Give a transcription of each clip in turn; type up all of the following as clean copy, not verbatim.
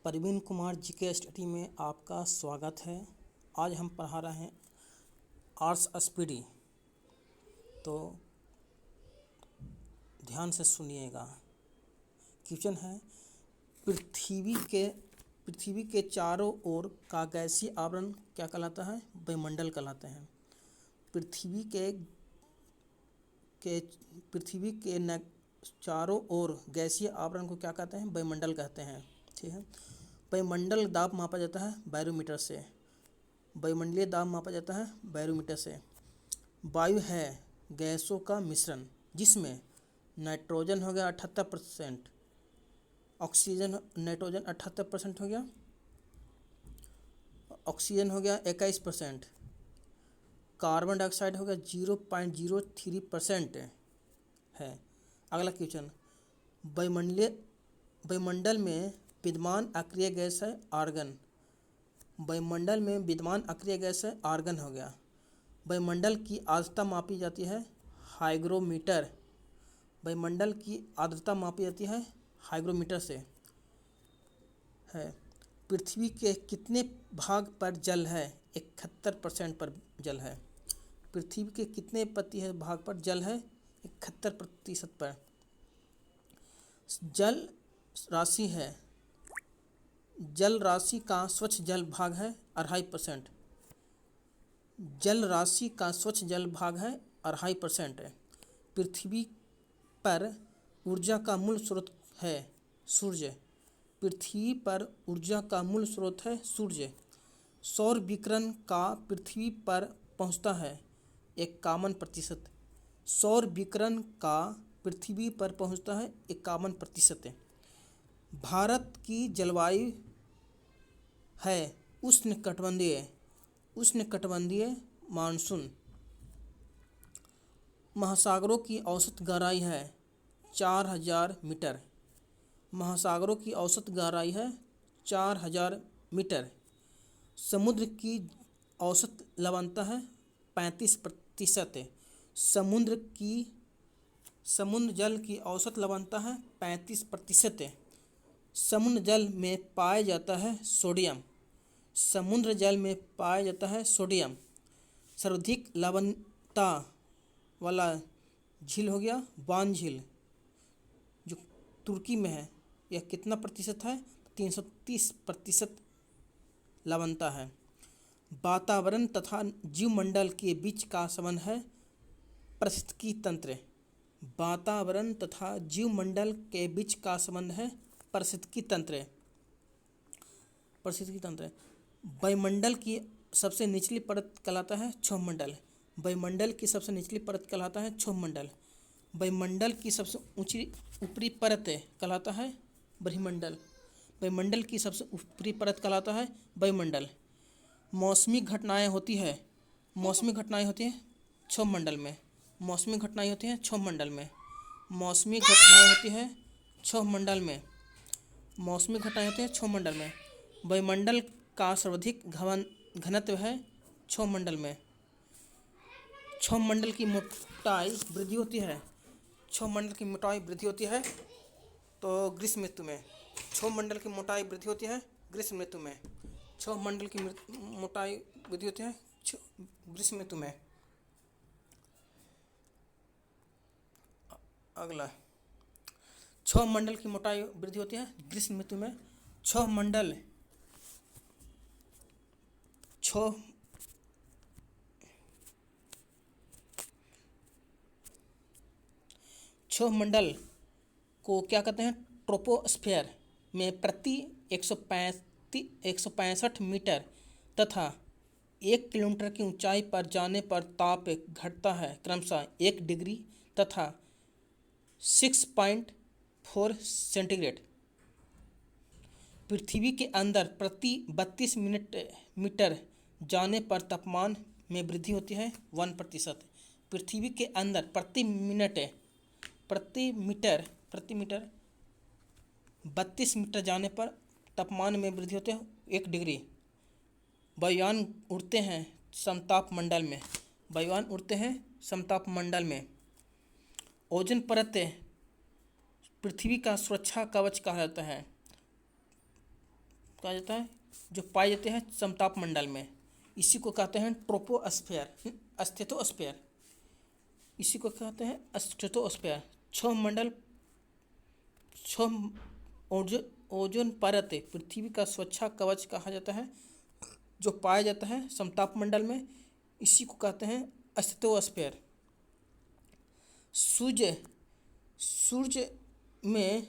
परवीन कुमार जी के स्टडी में आपका स्वागत है। आज हम पढ़ा रहे हैं आर्ट्स स्पीडी। तो ध्यान से सुनिएगा। क्वेश्चन है, पृथ्वी के चारों ओर का गैसीय आवरण क्या कहलाता है? वायुमंडल कहलाते हैं। पृथ्वी के चारों ओर गैसीय आवरण को क्या कहते हैं? वायुमंडल कहते हैं। ठीक है। वायुमंडल दाब मापा जाता है बैरोमीटर से। वायुमंडलीय दाब मापा जाता है बैरोमीटर से। वायु है गैसों का मिश्रण जिसमें नाइट्रोजन हो गया 78%, नाइट्रोजन 78% हो गया, ऑक्सीजन हो गया 21%, कार्बन डाइऑक्साइड हो गया 0.03% है। अगला क्वेश्चन, वायुमंडल में विद्यमान अक्रिय गैस है आर्गन। वायुमंडल में विद्यमान अक्रिय गैस है आर्गन हो गया। वायुमंडल की आर्द्रता मापी जाती है हाइग्रोमीटर। वायुमंडल की आर्द्रता मापी जाती है हाइग्रोमीटर से है। पृथ्वी के कितने भाग पर जल है? 71% पर जल है। पृथ्वी के कितने भाग पर जल है? 71% पर। जल राशि है, जल राशि का स्वच्छ जल भाग है 2.5%। जल राशि का स्वच्छ जल भाग है 2.5% है। पृथ्वी पर ऊर्जा का मूल स्रोत है सूर्य। पृथ्वी पर ऊर्जा का मूल स्रोत है सूर्य। सौर विकिरण का पृथ्वी पर पहुंचता है 51%। सौर विकिरण का पृथ्वी पर पहुंचता है 51%। भारत की जलवायु है उष्णकटिबंधीय मानसून। महासागरों की औसत गहराई है 4000 मीटर। महासागरों की औसत गहराई है 4000 मीटर। समुद्र की औसत लवणता है 35%। समुद्र जल की औसत लवणता है 35%। समुद्र जल में पाया जाता है सोडियम। समुद्र जल में पाया जाता है सोडियम। सर्वाधिक लवणता वाला झील हो गया वान झील, जो तुर्की में है। यह कितना प्रतिशत है? 330% लवणता है। वातावरण तथा जीवमंडल के बीच का संबंध है पारिस्थितिकी तंत्र। वातावरण तथा जीवमंडल के बीच का संबंध है पारिस्थितिकी तंत्र। वायुमंडल की सबसे निचली परत कहलाता है क्षोभमंडल। वायुमंडल की सबसे निचली परत कहलाता है क्षोभमंडल। वायुमंडल की सबसे ऊंची ऊपरी परत कहलाता है बहिर्मंडल। वायुमंडल की सबसे ऊपरी परत कहलाता है वायुमंडल। मौसमी घटनाएं होती है क्षोभमंडल में। मौसमी घटनाएं होती हैं क्षोभमंडल में। मौसमी घटनाएं होती हैं क्षोभमंडल में। मौसमी घटनाएं होती हैं क्षोभमंडल में। वायुमंडल का सर्वाधिक घनत्व है क्षोभमंडल में। क्षोभमंडल की मोटाई वृद्धि होती है। क्षोभमंडल की मोटाई वृद्धि होती है तो ग्रीष्म ऋतु में। क्षोभमंडल की मोटाई वृद्धि होती है ग्रीष्म ऋतु में। क्षोभमंडल की मोटाई वृद्धि होती है ग्रीष्म ऋतु में। अगला, क्षोभमंडल की मोटाई वृद्धि होती है ग्रीष्म ऋतु में। क्षोभमंडल को क्या कहते हैं? ट्रोपोस्फेयर में प्रति 165 मीटर तथा 1 किलोमीटर की ऊंचाई पर जाने पर ताप घटता है क्रमशः 1 डिग्री तथा 6.4 सेंटीग्रेड। पृथ्वी के अंदर प्रति 32 मीटर जाने पर तापमान में वृद्धि होती है 1%। पृथ्वी के अंदर प्रति मीटर 32 मीटर जाने पर तापमान में वृद्धि होती है 1 डिग्री। वायुयान उड़ते हैं समताप मंडल में। ओजोन परत पृथ्वी का सुरक्षा कवच कहा जाता है। कहा जाता है, जो पाए जाते हैं समताप मंडल में। इसी को कहते हैं ट्रोपोस्फेयर, स्ट्रेटोस्फेयर। इसी को कहते हैं स्ट्रेटोस्फेयर। छह मंडल, छह ओजोन परत पृथ्वी का सुरक्षा कवच कहा जाता है, जो पाया जाता है समताप मंडल में। इसी को कहते हैं स्ट्रेटोस्फेयर। सूर्य सूर्य में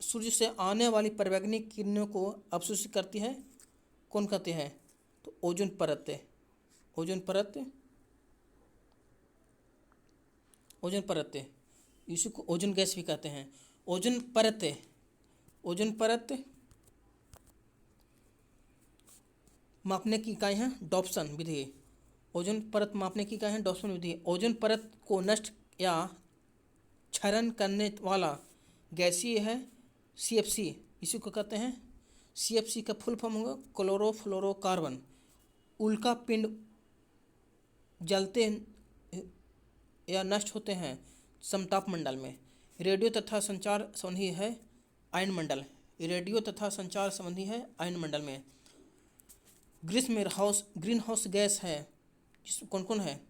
सूर्य से आने वाली पराबैंगनी किरणों को अवशोषित करती है, कौन कहते हैं? तो ओजोन परत। ओजोन परत, ओजोन परत, इसी को ओजोन गैस भी कहते हैं। ओजोन परत, ओजोन परत मापने की इकाई है डॉप्सन विधि। ओजोन परत मापने की इकाई है डॉप्सन विधि। ओजोन परत को नष्ट या क्षरण करने वाला गैसीय है CFC। इसी को कहते हैं, CFC का फुल फॉर्म होगा क्लोरोफ्लोरोकार्बन। उल्का पिंड जलते या नष्ट होते हैं समताप मंडल में। रेडियो तथा संचार संबंधी है आयन मंडल। रेडियो तथा संचार संबंधी है आयन मंडल में। ग्रीन हाउस गैस है, कौन कौन है?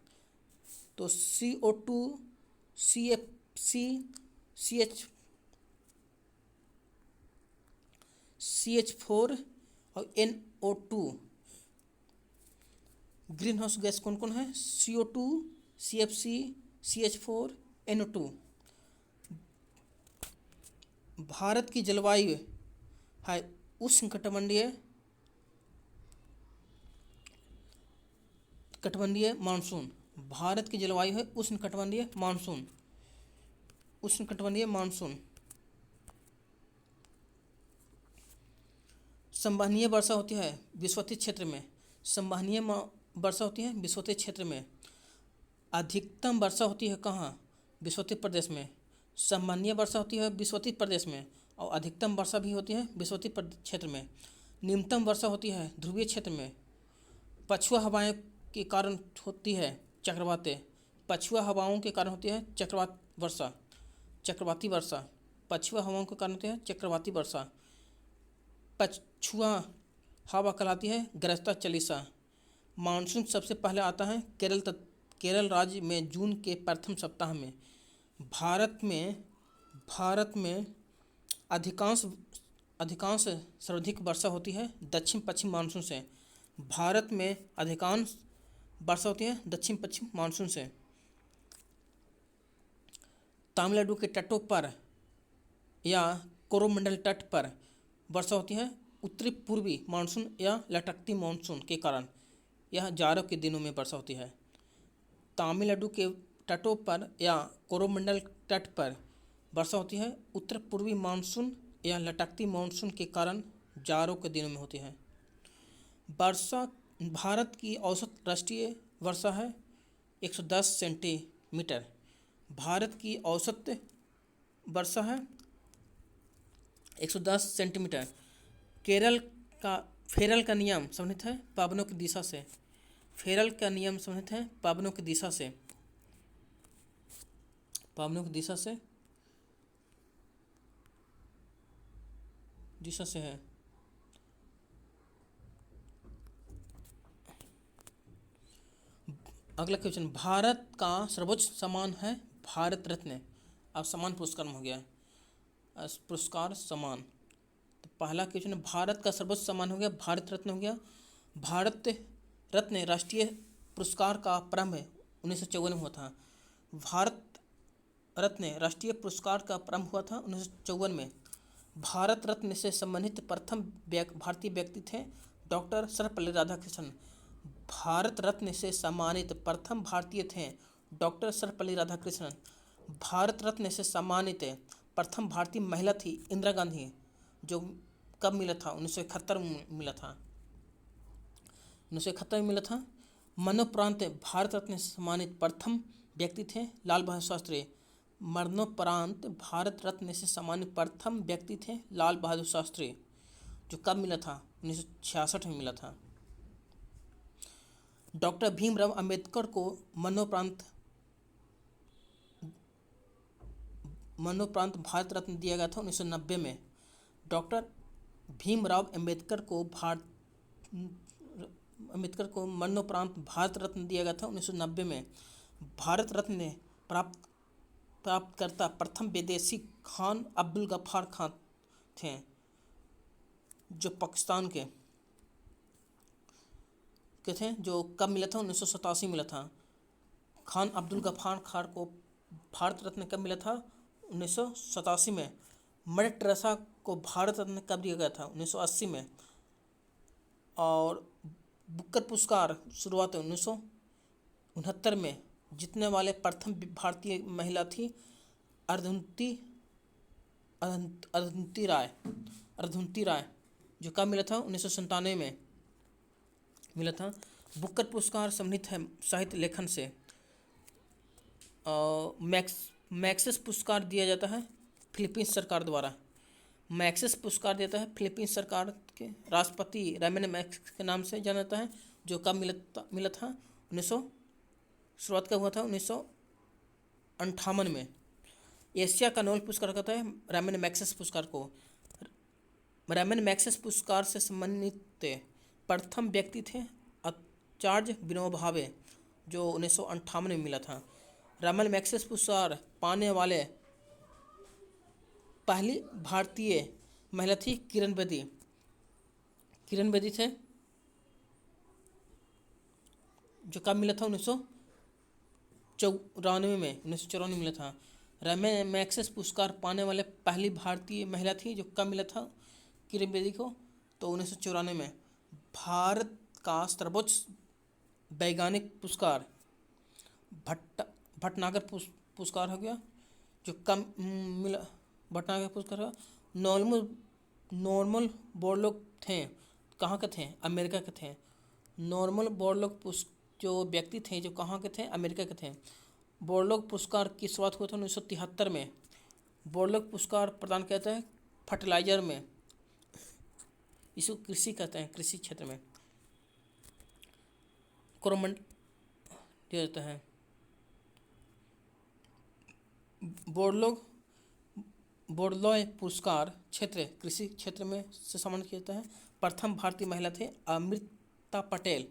तो CO2, CFC, CH4 और NO2। ग्रीन हाउस गैस कौन कौन है? CO2, CFC, CH4, NO2। Bharat की जलवायु है उष्णकटिबंधीय मानसून। भारत की जलवायु है उष्णकटिबंधीय मानसून। उष्णकटिबंधीय मानसून। संवहनीय वर्षा होती है विषुवतीय क्षेत्र में। संवहनीय वर्षा होती है विषुवतीय क्षेत्र में। अधिकतम वर्षा होती है कहाँ? विषुवतीय प्रदेश में। संवहनीय वर्षा होती है विषुवतीय प्रदेश में, और अधिकतम वर्षा भी होती है विषुवतीय क्षेत्र में। न्यूनतम वर्षा होती है ध्रुवीय क्षेत्र में। पछुआ हवाएं के कारण होती है चक्रवातें। पछुआ हवाओं के कारण होती है चक्रवाती वर्षा। पछुआ हवाओं के कारण होती है चक्रवाती वर्षा। पछुआ हवा कहलाती है गरजता चालीसा। मानसून सबसे पहले आता है केरल राज्य में जून के प्रथम सप्ताह में। भारत में अधिकांश सर्वाधिक वर्षा होती है दक्षिण पश्चिम मानसून से। भारत में अधिकांश वर्षा होती है दक्षिण पश्चिम मानसून से। तमिलनाडु के तटों पर या कोरोमंडल तट पर वर्षा होती है उत्तरी पूर्वी मानसून या लटकती मानसून के कारण। यह जाड़ों के दिनों में वर्षा होती है। तमिलनाडु के तटों पर या कोरोमंडल तट पर वर्षा होती है उत्तर पूर्वी मानसून या लटकती मानसून के कारण, जाड़ों के दिनों में होती है। वर्षा भारत की औसत राष्ट्रीय वर्षा है 110 सेंटीमीटर। भारत की औसत वर्षा है 110 सेंटीमीटर। फेरल का नियम संबंधित है पावनों की दिशा से। फेरल का नियम संबंधित है पावनों की दिशा से। पावनों की दिशा से है। अगला क्वेश्चन, भारत का सर्वोच्च सम्मान है भारत रत्न। अब सम्मान पुरस्कार में हो गया पुरस्कार सम्मान। तो पहला क्वेश्चन, भारत का सर्वोच्च सम्मान हो गया भारत रत्न हो गया। भारत रत्न राष्ट्रीय पुरस्कार का प्रारंभ 1954 में हुआ था। भारत रत्न राष्ट्रीय पुरस्कार का प्रारंभ हुआ था 1954 में। भारत रत्न से संबंधित प्रथम भारतीय व्यक्ति थे डॉक्टर सर्वपल्ली राधाकृष्णन। भारत रत्न से सम्मानित प्रथम भारतीय थे डॉक्टर सर्वपल्ली राधाकृष्णन। भारत रत्न से सम्मानित प्रथम भारतीय महिला थी इंदिरा गांधी, जो कब मिला था? 1971 में मिला था। 1971 में मिला था। मरणोपरांत भारत रत्न से सम्मानित प्रथम व्यक्ति थे लाल बहादुर शास्त्री। मरणोपरांत भारत रत्न से सम्मानित प्रथम व्यक्ति थे लाल बहादुर शास्त्री, जो कब मिला था? 1966 में मिला था। डॉक्टर भीमराव अंबेडकर को मरणोपरांत भारत रत्न दिया गया था 1990 में। डॉक्टर भीमराव अम्बेडकर को मरणोपरांत भारत रत्न दिया गया था 1990 में। भारत रत्न प्राप्तकर्ता प्रथम विदेशी खान अब्दुल गफ्फार खान थे, जो पाकिस्तान के थे, जो कब मिला था? 1987 मिला था। खान अब्दुल गफ्फार खान को भारत रत्न कब मिला था? 1987 में। मदर टेरेसा को भारत रत्न कब दिया गया था? 1980 में। और बुकर पुरस्कार शुरुआत 1969 में जीतने वाले प्रथम भारतीय महिला थी अरुंधति राय, जो कब मिला था? 1997 में मिला था। बुकर पुरस्कार सम्मानित है साहित्य लेखन से। मैक्सेस पुरस्कार दिया जाता है फिलीपींस सरकार द्वारा। मैक्सेस पुरस्कार देता है फिलीपींस सरकार के राष्ट्रपति रामेन मैक्सेस के नाम से जाना जाता है, जो कब मिला था? शुरुआत कब हुआ था? 1958 में। एशिया का नोबेल पुरस्कार कहता है रामेन मैक्सेस पुरस्कार को। रामेन मैक्सेस पुरस्कार से सम्मानित प्रथम व्यक्ति थे आचार्य विनोबा भावे, जो 1958 में मिला था। रामेन मैक्सेस पुरस्कार पाने वाले पहली भारतीय महिला थी किरण बेदी थे, जो कब मिला था? 1994 में। 1994 मिला था। रामेन मैक्सेस पुरस्कार पाने वाले पहली भारतीय महिला थी, जो कब मिला था किरण बेदी को? तो 1994 में। भारत का सर्वोच्च वैज्ञानिक पुरस्कार भटनागर पुरस्कार हो गया, जो कम मिला। भटनागर पुरस्कार नॉर्मल बोरलॉग थे, कहाँ के थे? अमेरिका के थे। नॉर्मल बोरलॉग जो व्यक्ति थे, जो कहाँ के थे? अमेरिका के थे। बोरलॉग पुरस्कार की शुरुआत हुई थी 1973 में। बोरलॉग पुरस्कार प्रदान किया जाता है फर्टिलाइजर में, इसको कृषि कहते हैं, कृषि क्षेत्र में कोरोमंड दिया जाता है। बोरलॉय पुरस्कार कृषि क्षेत्र में से सम्मानित किया जाता है। प्रथम भारतीय महिला थे अमृता पटेल।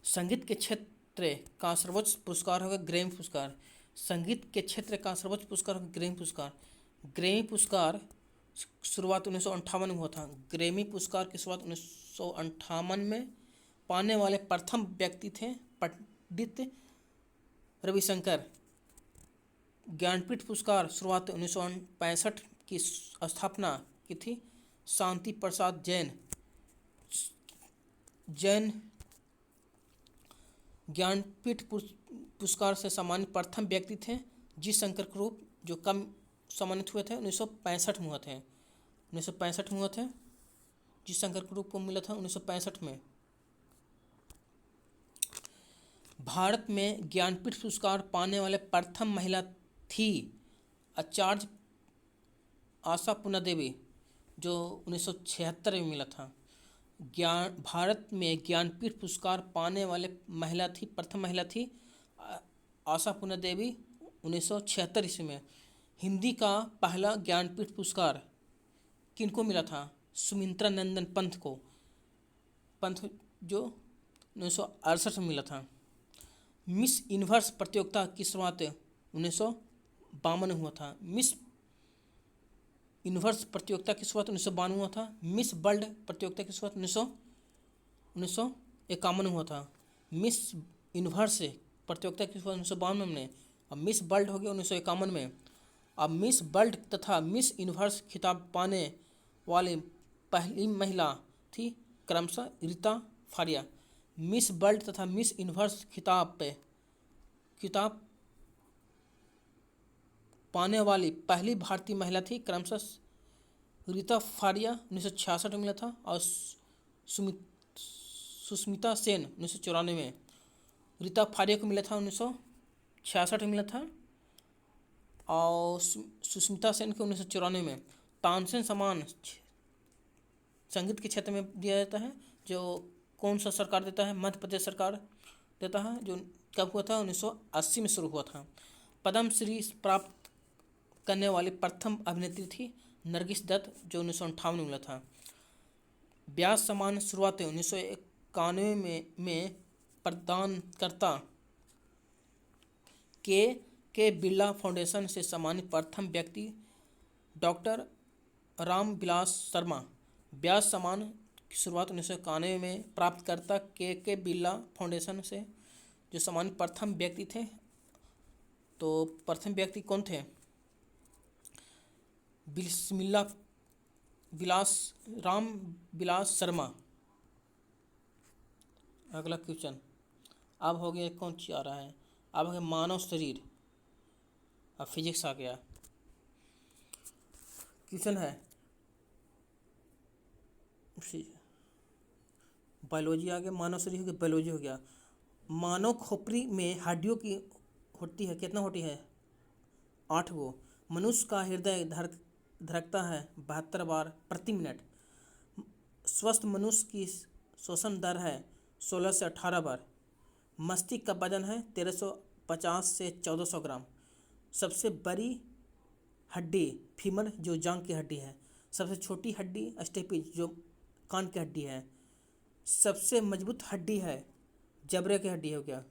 संगीत के क्षेत्र का सर्वोच्च पुरस्कार होगा ग्रैमी पुरस्कार। संगीत के क्षेत्र का सर्वोच्च पुरस्कार होगा ग्रैमी पुरस्कार। ग्रैमी पुरस्कार शुरुआत 1958 में हुआ था। ग्रैमी पुरस्कार की शुरुआत 1958 में पाने वाले प्रथम व्यक्ति थे पंडित रविशंकर। ज्ञानपीठ पुरस्कार शुरुआत 1965 की स्थापना की थी शांति प्रसाद जैन ज्ञानपीठ पुरस्कार से सम्मानित प्रथम व्यक्ति थे जी शंकर कुरूप, जो कम सम्मानित हुए थे? 1965 में हुए थे। 1965 में हुए थे। जी शंकर कुरूप को मिला था 1965 में। भारत में ज्ञानपीठ पुरस्कार पाने वाले प्रथम महिला थी आचार्य आशापूर्णा देवी, जो 1976 में मिला था। भारत में ज्ञानपीठ पुरस्कार पाने वाले प्रथम महिला थी आशापूर्णा देवी 1976 ईस्वी में। हिंदी का पहला ज्ञानपीठ पुरस्कार किनको मिला था? सुमित्रा नंदन पंत, जो 1968 में मिला था। मिस यूनिवर्स प्रतियोगिता की शुरुआत 1952 में हुआ था। मिस यूनिवर्स प्रतियोगिता की शुरुआत 1992 में हुआ था। मिस वर्ल्ड प्रतियोगिता की शुरुआत 1951 में हुआ था। मिस यूनिवर्स प्रतियोगिता की शुरुआत 1952 में और मिस वर्ल्ड हो गया 1951 में। अब मिस वर्ल्ड तथा मिस यूनिवर्स खिताब पाने वाली पहली महिला थी क्रमशः रीता फारिया। मिस वर्ल्ड तथा मिस यूनिवर्स खिताब पाने वाली पहली भारतीय महिला थी क्रमशः रीता फारिया 1966 में मिला था और सुष्मिता सेन 1994 में। रीता फारिया को मिला था 1966 में मिला था और सुष्मिता सेन को 1994 में। तानसेन सम्मान संगीत के क्षेत्र में दिया जाता है, जो कौन सा सरकार देता है? मध्य प्रदेश सरकार देता है, जो कब हुआ था? 1980 में शुरू हुआ था। पद्मश्री प्राप्त करने वाली प्रथम अभिनेत्री थी नरगिस दत्त जो 1958 में मिला था। ब्याज समान शुरुआत 1991 में प्रदानकर्ता के बिरला फाउंडेशन से सम्मानित प्रथम व्यक्ति डॉक्टर रामविलास शर्मा। ब्याज समान की शुरुआत 1991 में प्राप्तकर्ता के बिरला फाउंडेशन से जो सम्मानित प्रथम व्यक्ति थे, तो प्रथम व्यक्ति कौन थे? बिस्मिल्ला राम विलास शर्मा। अगला क्वेश्चन अब हो गया, कौन सी आ रहा है? अब हो गया मानव शरीर। अब फिजिक्स आ गया। क्वेश्चन है बायोलॉजी आ गया, मानव शरीर हो गया, बायोलॉजी हो गया। मानव खोपड़ी में हड्डियों की होती है, कितना होती है? 8 गो। मनुष्य का हृदय धड़कता है 72 बार प्रति मिनट। स्वस्थ मनुष्य की श्वसन दर है 16 से 18 बार। मस्तिष्क का वजन है 1350 से 1400 ग्राम। सबसे बड़ी हड्डी फीमर जो जांघ की हड्डी है। सबसे छोटी हड्डी स्टेपिज जो कान की हड्डी है। सबसे मजबूत हड्डी है जबड़े की हड्डी हो गया।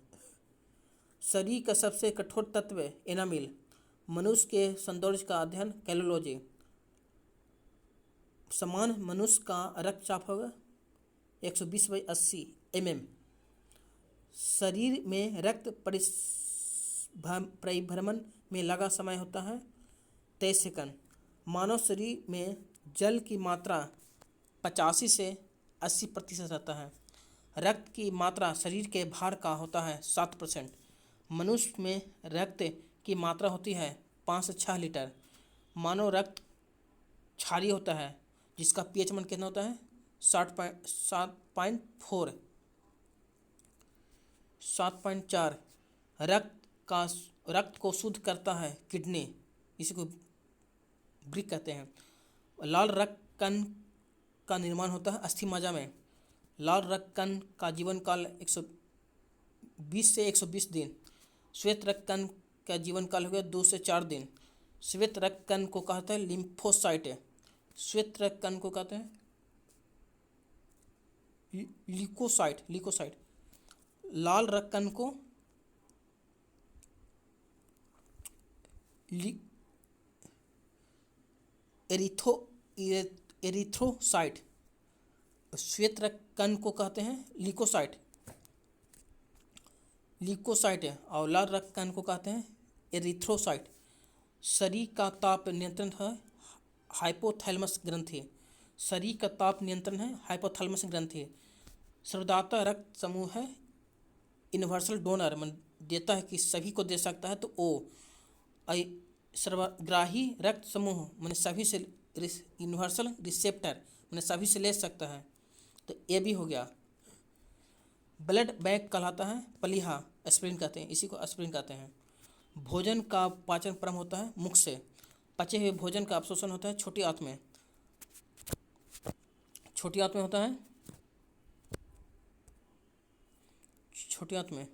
शरीर का सबसे कठोर तत्व एनामिल। मनुष्य के सौंदर्य का अध्ययन कैलोलॉजी। समान मनुष्य का रक्तचाप होगा 120/80 mm। शरीर में रक्त परिभ्रमण में लगा समय होता है 23 सेकंड। मानव शरीर में जल की मात्रा 85 से 80% रहता है। रक्त की मात्रा शरीर के भार का होता है 7%। मनुष्य में रक्त की मात्रा होती है 5 से 6 लीटर। मानव रक्त क्षारीय होता है जिसका पीएच मान कितना होता है 7.4। रक्त को शुद्ध करता है किडनी, इसी को ब्रिक कहते हैं। लाल रक्त कण का निर्माण होता है अस्थि मज्जा में। लाल रक्त कण का जीवन काल 120 से 120 दिन। श्वेत रक्त कण का जीवन काल हो गया 2 से 4 दिन। श्वेत रक्त कण को कहते हैं लिम्फोसाइट। श्वेत रक्त कण को कहते हैं ल्यूकोसाइट। लाल रक्त कण को एरिथ्रोसाइट। श्वेत रक्त कण को कहते हैं ल्यूकोसाइट है, और लाल रक्त कण को कहते हैं एरिथ्रोसाइट। शरीर का ताप नियंत्रण है हाइपोथैलेमस ग्रंथि। शरीर का ताप नियंत्रण है हाइपोथैलेमस ग्रंथि। सर्वदाता रक्त समूह है यूनिवर्सल डोनर, मन देता है कि सभी को दे सकता है, तो ओ। सर्वग्राही रक्त समूह मैंने सभी से, यूनिवर्सल रिसेप्टर मैंने सभी से ले सकता है, तो ए भी हो गया। ब्लड बैंक कहलाता है पलीहा, एस्पिरिन कहते हैं, इसी को एस्पिरिन कहते हैं। भोजन का पाचन क्रम होता है मुख से। पचे हुए भोजन का अवशोषण होता है छोटी आंत में। छोटी आंत में होता है, छोटी आंत में।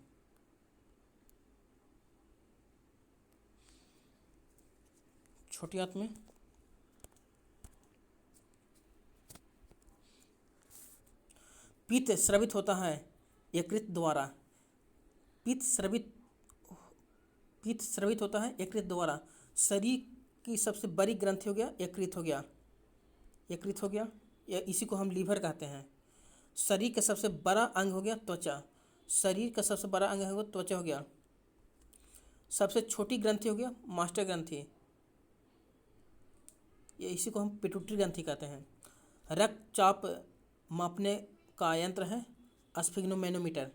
छोटी आंत में पित्त स्रवित होता है यकृत द्वारा। पित्त स्रवित होता है यकृत द्वारा। शरीर की सबसे बड़ी ग्रंथि हो गया यकृत हो गया, या इसी को हम लीवर कहते हैं। शरीर का सबसे बड़ा अंग हो गया त्वचा। शरीर का सबसे बड़ा अंग है त्वचा हो गया। सबसे छोटी ग्रंथि हो गया मास्टर ग्रंथि, या इसी को हम पिट्यूटरी ग्रंथि कहते हैं। रक्तचाप मापने का यंत्र है स्फिग्नोमेनोमीटर।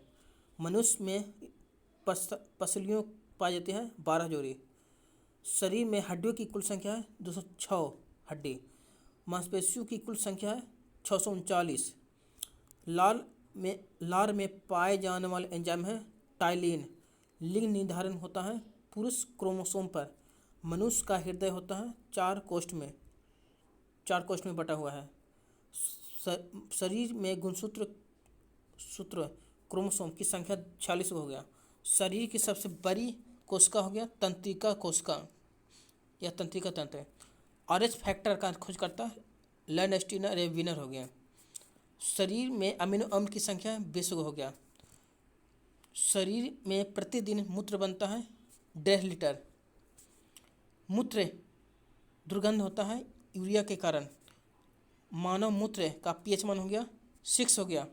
मनुष्य में पसलियों पाई जाती है 12 जोड़ी। शरीर में हड्डियों की कुल संख्या है 206 हड्डी। मांसपेशियों की कुल संख्या है 639। लार में पाए जाने वाले एंजाइम है टाइलिन। लिंग निर्धारण होता है पुरुष क्रोमोसोम पर। मनुष्य का हृदय होता है 4 कोष्ठ में बटा हुआ है। शरीर में गुणसूत्र क्रोमोसोम की संख्या 46 हो गया। शरीर की सबसे बड़ी कोशिका हो गया तंत्रिका कोशिका या तंत्रिका तंत्र। RH फैक्टर का खोज करता है लैंडस्टीनर। अरे विनर हो गया। शरीर में अमीनो अम्ल की संख्या 20 हो गया। शरीर में प्रतिदिन मूत्र बनता है 1.5 लीटर। मूत्र दुर्गंध होता है यूरिया के कारण। मानव मूत्र का पीएच मान हो गया 6 हो गया।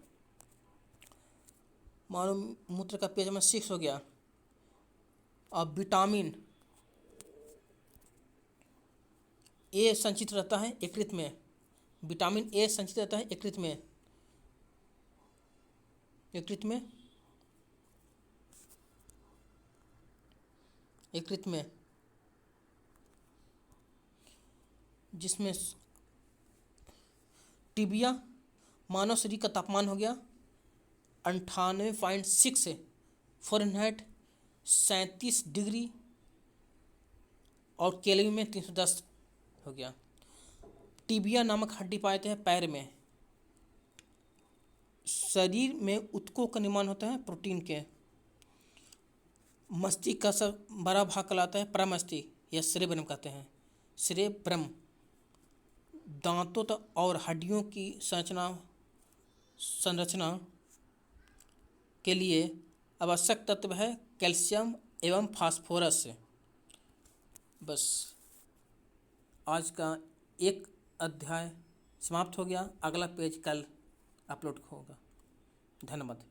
मानव मूत्र का पीएच मान 6 हो गया। और विटामिन ए संचित रहता है यकृत में। विटामिन ए संचित रहता है यकृत में। यकृत में जिसमें टिबिया। मानव शरीर का तापमान हो गया 98.6 फ़ारेनहाइट 37 डिग्री और केल्विन में 310 हो गया। टिबिया नामक हड्डी पाए जाते हैं पैर में। शरीर में ऊतकों का निर्माण होता है प्रोटीन के। मस्तिष्क का सब बड़ा भाग कहलाता है प्रमस्तिष्क या सेरेब्रम कहते हैं। सेरेब्रम दांतों और हड्डियों की संरचना के लिए आवश्यक तत्व है कैल्शियम एवं फास्फोरस। बस आज का एक अध्याय समाप्त हो गया। अगला पेज कल अपलोड होगा। धन्यवाद।